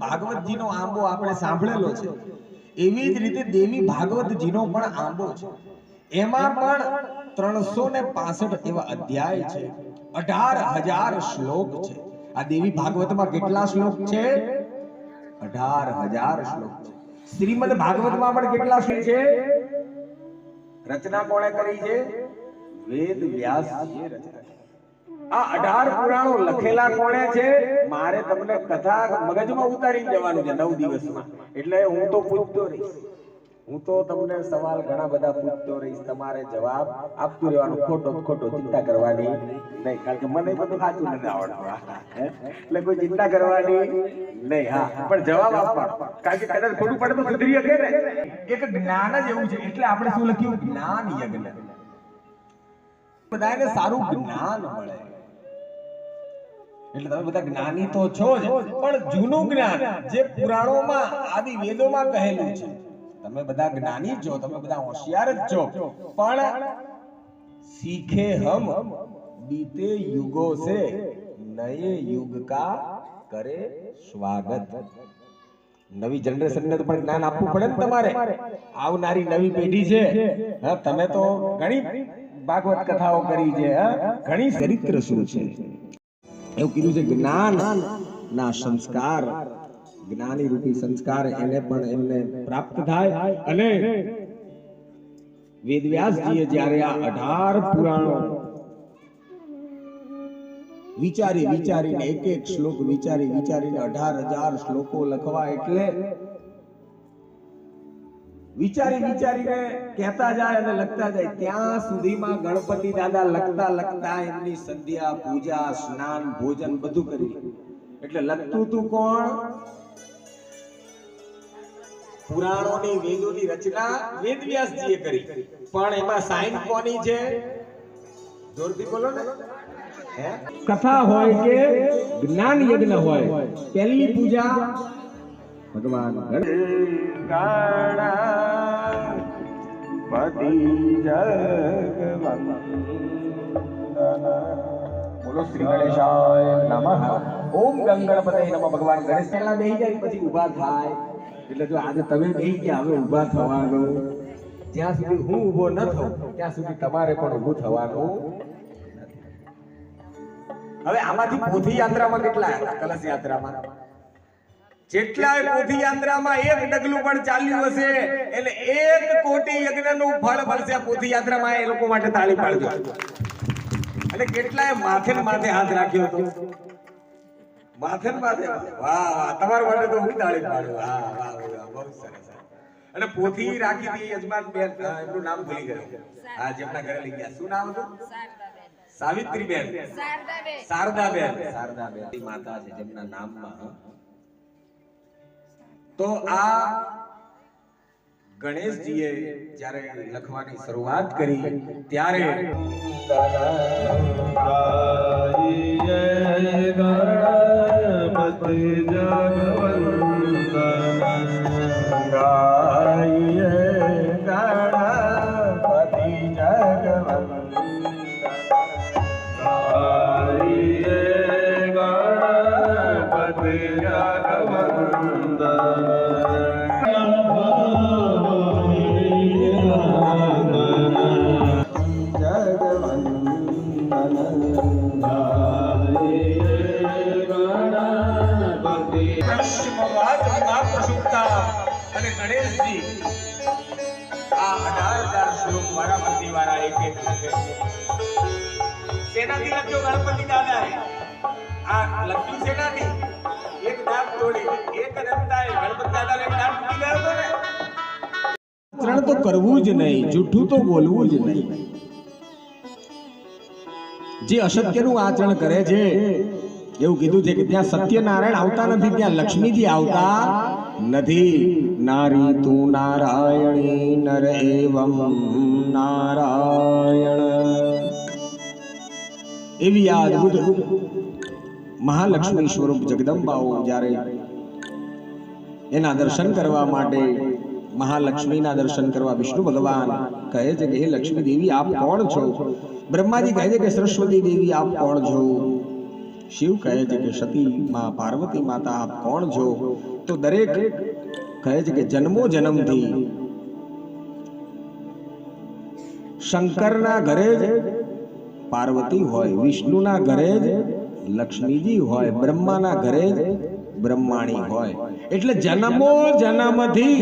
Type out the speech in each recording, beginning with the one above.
ભાગવતજીનો આંબો આપણે સાંભળેલો છે, એવી જ રીતે દેવી ભાગવતજીનો પણ આંબો છે. એમાં પણ 365 એવા અધ્યાય છે, 18,000 શ્લોક છે. આ દેવી ભાગવતમાં કેટલા શ્લોક છે? 18,000 શ્લોક છે. શ્રીમદ ભાગવતમાં પણ કેટલા શ્લોક છે? રચના કોણે કરી છે? વેદ વ્યાસજીએ રચના કરી. આ 18 પુરાણો લખેલા કોણે છે? મારે તમને કથા મગજમાં ઉતારી જવાનું છે 9 દિવસમાં. એટલે હું તો પૂછતો રહીશ, હું તો તમને સવાલ ઘણા બધા પૂછતો રહીશ, તમારે જવાબ આપતું રહેવાનું. ખોટો ચિંતા કરવાની નહીં, કારણ કે મને બધું સાચું નથી આવડતું, એટલે કોઈ ચિંતા કરવાની નહીં. હા, પણ જવાબ આપવાનો, કારણ કે કદાચ ખોટું પડે તો સુધરી શકે ને. એક જ્ઞાન જ એવું છે, એટલે આપણે શું લખ્યું? જ્ઞાન યજ્ઞ. બધાને સારું જ્ઞાન મળે, એટલે તમે બધા જ્ઞાની તો છો જ, પણ જૂનું જ્ઞાન જે પુરાણોમાં આદિ વેદોમાં કહેલું છે. તમે બધા જ્ઞાની છો, તમે બધા હોશિયાર જ છો, પણ सीखे हम बीते युगों से नए युग का करे स्वागत. નવી જનરેશનને તો પણ જ્ઞાન આપવું પડે ને તમારે. આવનારી નવી પેઢી છે, હા, તમે તો ઘણી ભાગવત કથાઓ કરી છે, ઘણી ચરિત્ર શું છે એવું કીધું છે. જ્ઞાન ના સંસ્કાર, જ્ઞાની રૂપી સંસ્કાર એને પણ એમને પ્રાપ્ત થાય. અને વેદવ્યાસજીએ જ્યારે આ 18 પુરાણો વિચારીને એક શ્લોક વિચારીને 18,000 શ્લોકો લખવા, એટલે વિચારીને કહેતા જાય અને લખતા જાય, ત્યાં સુધીમાં ગણપતિ દાદા લખતા એમની સંધ્યા, પૂજા, સ્નાન, ભોજન બધું કરી. એટલે લખતું તું કોણ? પુરાણોની, વેદોની રચના વેદવ્યાસજીએ કરી, પણ એમાં સાઈન કોની છે? જોરથી બોલો ને. કથા હોય કે જ્ઞાન યજ્ઞ હોય, પહેલી પૂજા ભગવાન ગણપતિ બોલો શ્રી ગણેશાય નમઃ. ઓમ ગંગણપતે નમઃ. ભગવાન ગણેશ પહેલા બેહી જાય, પછી ઊભા થાય. એટલે જો આજે તમે બેહી ગયા, હવે ઊભા થવાનું. જ્યાં સુધી હું ઊભો ન થઉં ત્યાં સુધી તમારે પણ ઊભું થવાનું. હવે આમાંથી પોથી યાત્રામાં કેટલા હતા? કલશ યાત્રામાં જેટલાય પોથી યાત્રામાં એક ડગલું પણ ચાલ્યું હશે, એટલે 1 કોટી યજ્ઞનું ફળ મળશે. આ પોથી યાત્રામાં એ લોકો માટે તાળી પાડજો. અને કેટલાય માથે હાથ રાખ્યો હતો, માથે. વાહ, તમારા માટે તો હું તાળી પાડું. વાહ, બહુ સરસ. અને પોથી રાખી હતી યજમાન બેન, એમનું નામ ભૂલી ગયો. હા, જેમના ઘરે લઈ ગયા, શું નામ હતું? સાવિત્રીબેન, શારદાબેન માતા છે જેમના નામમાં. તો આ ગણેશજીએ જ્યારે લખવાની શરૂઆત કરી ત્યારે અને ગણેશજી આ 18,000 શ્લોક વારાફરતી વાળા એક લખે છે. સેનાથી લખ્યો ગણપતિ દાદાએ. આ લખ્યું સેનાથી, એક દાંત તોડી, એક દંતાએ ગણપતિ દાદાને એક દાંત તૂટી ગયો હતો ને. આચરણ તો કરવું જ નહીં, જૂઠું તો બોલવું જ નહીં. જે અસત્યનું આચરણ કરે છે, એવું કીધું છે કે જ્યાં સત્યનારાયણ આવતા નથી ત્યાં લક્ષ્મીજી આવતા નથી. નારી તું નારાયણી નર એવમ નારાયણ. એવી આ અદ્ભુત મહાલક્ષ્મી સ્વરૂપ જગદંબાઓ જ્યારે એના દર્શન કરવા માટે, મહાલક્ષ્મીના દર્શન કરવા વિષ્ણુ ભગવાન કહે છે કે હે લક્ષ્મી દેવી આપ કોણ છો? બ્રહ્માજી કહે છે કે સરસ્વતી દેવી આપ કોણ છો? શિવ કહે છે કે સતી માં પાર્વતી માતા આપ કોણ છો? તો દરેક કહે છે કે જન્મો જન્મથી શંકરના ઘરે જ પાર્વતી હોય, વિષ્ણુના ઘરે જ લક્ષ્મીજી હોય, બ્રહ્માના ઘરે જ બ્રહ્માણી હોય. એટલે જન્મો જન્મથી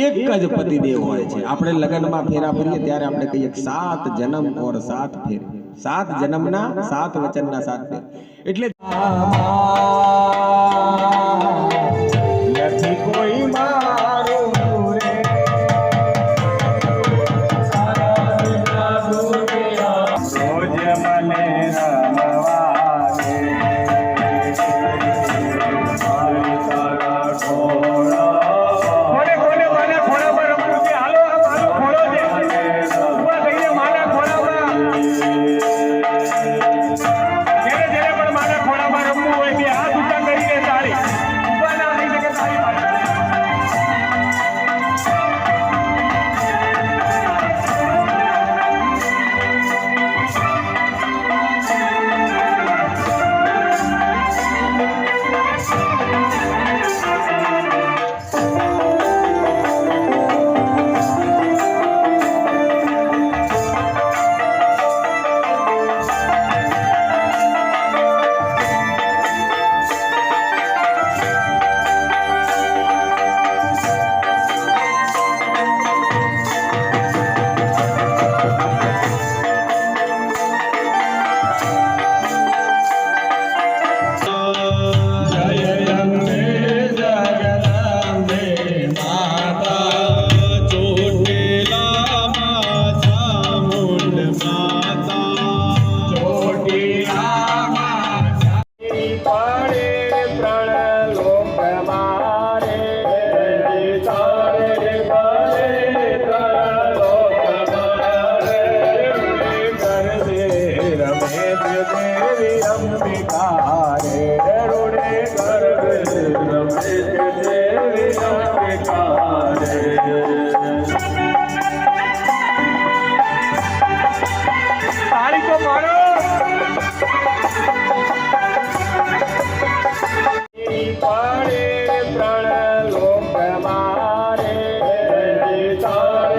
એક જ પતિદેવ હોય છે. આપણે લગ્નમાં ફેરા ફરીએ ત્યારે આપણે કહીએ 7 જન્મ ઓર 7 ફેર, 7 જન્મના 7 વચનના 7 ફેર. એટલે નથી કોઈ મારું રે, રોજ મને રમવા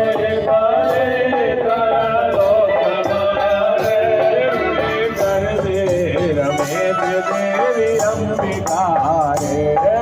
દે, મારી તારા ઘોડા દેવી અંબિકા રે